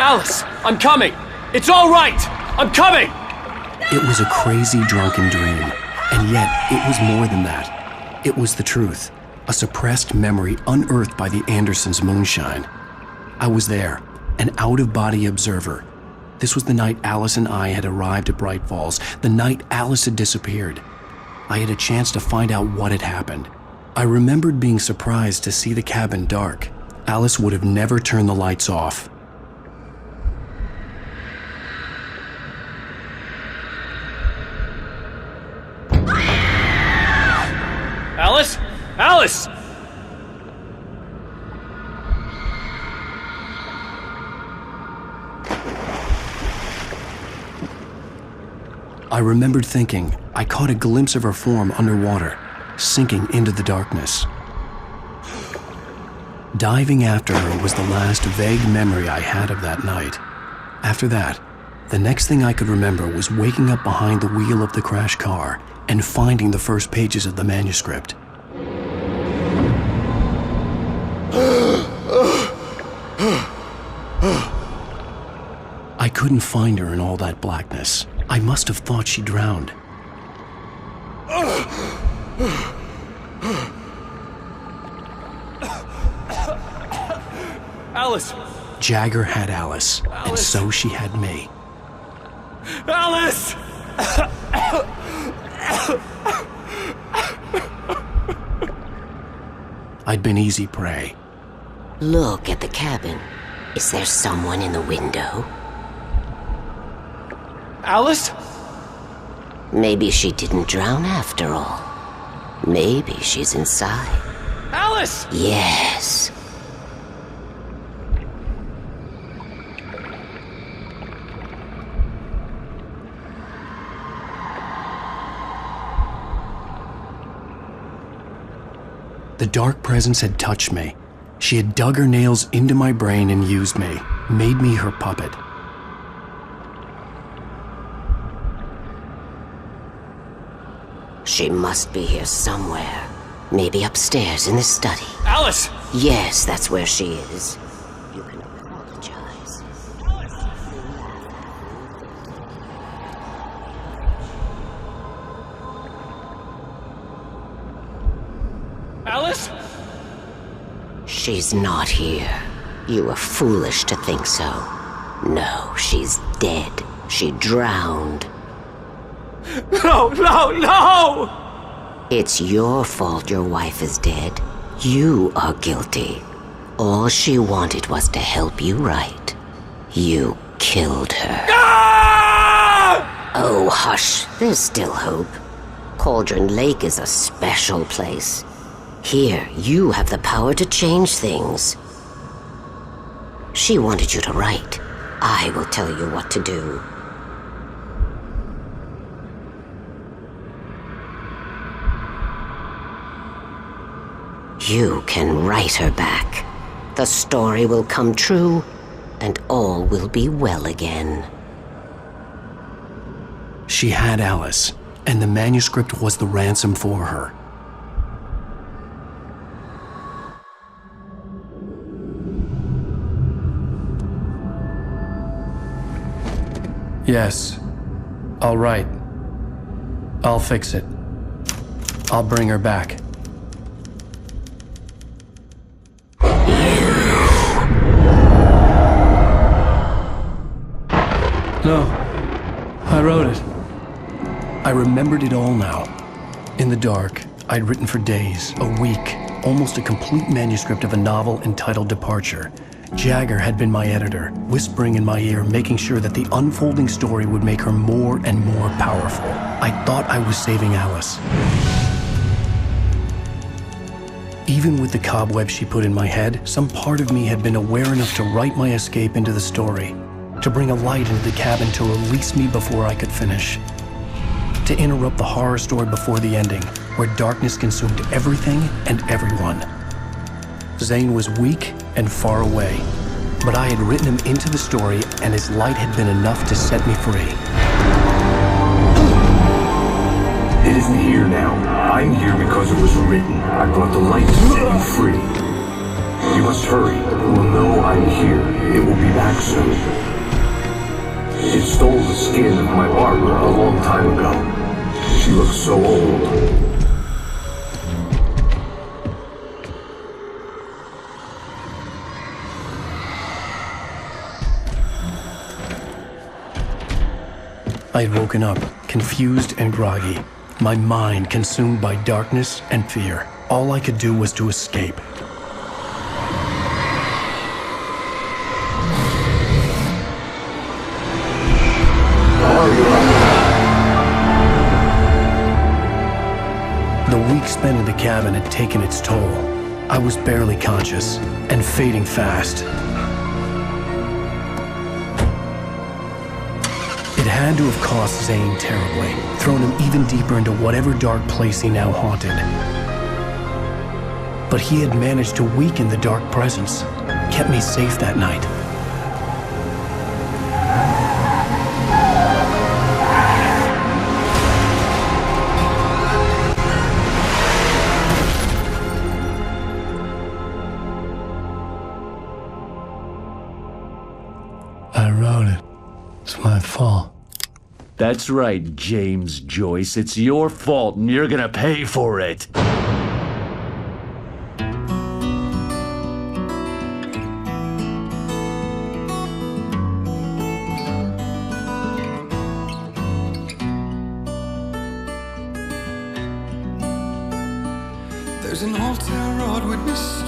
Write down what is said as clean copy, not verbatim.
Alice, I'm coming! It's all right! I'm coming! It was a crazy, drunken dream, and yet it was more than that. It was the truth, a suppressed memory unearthed by the Andersons' moonshine. I was there, an out-of-body observer. This was the night Alice and I had arrived at Bright Falls, the night Alice had disappeared. I had a chance to find out what had happened. I remembered being surprised to see the cabin dark. Alice would have never turned the lights off. Alice? Alice! I remembered thinking I caught a glimpse of her form underwater, sinking into the darkness. Diving after her was the last vague memory I had of that night. After that, the next thing I could remember was waking up behind the wheel of the crashed car and finding the first pages of the manuscript. I couldn't find her in all that blackness. I must have thought she drowned. Alice! Jagger had Alice, and so she had me. Alice! I'd been easy prey. Look at the cabin. Is there someone in the window? Alice? Maybe she didn't drown after all. Maybe she's inside. Alice! Yes. The dark presence had touched me. She had dug her nails into my brain and used me, made me her puppet. She must be here somewhere. Maybe upstairs in the study. Alice! Yes, that's where she is. You can apologize. Alice? She's not here. You were foolish to think so. No, she's dead. She drowned. No, no, no! It's your fault your wife is dead. You are guilty. All she wanted was to help you right. You killed her. Ah! Oh, hush. There's still hope. Cauldron Lake is a special place. Here, you have the power to change things. She wanted you to write. I will tell you what to do. You can write her back. The story will come true, and all will be well again. She had Alice, and the manuscript was the ransom for her. Yes, I'll write. I'll fix it. I'll bring her back. No, I wrote it. I remembered it all now. In the dark, I'd written for days, a week, almost a complete manuscript of a novel entitled Departure. Jagger had been my editor, whispering in my ear, making sure that the unfolding story would make her more and more powerful. I thought I was saving Alice. Even with the cobwebs she put in my head, some part of me had been aware enough to write my escape into the story, to bring a light into the cabin to release me before I could finish, to interrupt the horror story before the ending, where darkness consumed everything and everyone. Zane was weak and far away, but I had written him into the story, and his light had been enough to set me free. It isn't here now. I'm here because it was written. I brought the light to set you free. You must hurry, or we'll know I'm here. It will be back soon. It stole the skin of my Barbara a long time ago. She looks so old. I had woken up, confused and groggy, my mind consumed by darkness and fear. All I could do was to escape. The week spent in the cabin had taken its toll. I was barely conscious and fading fast. It had to have cost Zane terribly, thrown him even deeper into whatever dark place he now haunted. But he had managed to weaken the dark presence, kept me safe that night. I wrote it. It's my fault. That's right, James Joyce. It's your fault, and you're gonna pay for it. There's an old town road with mystery.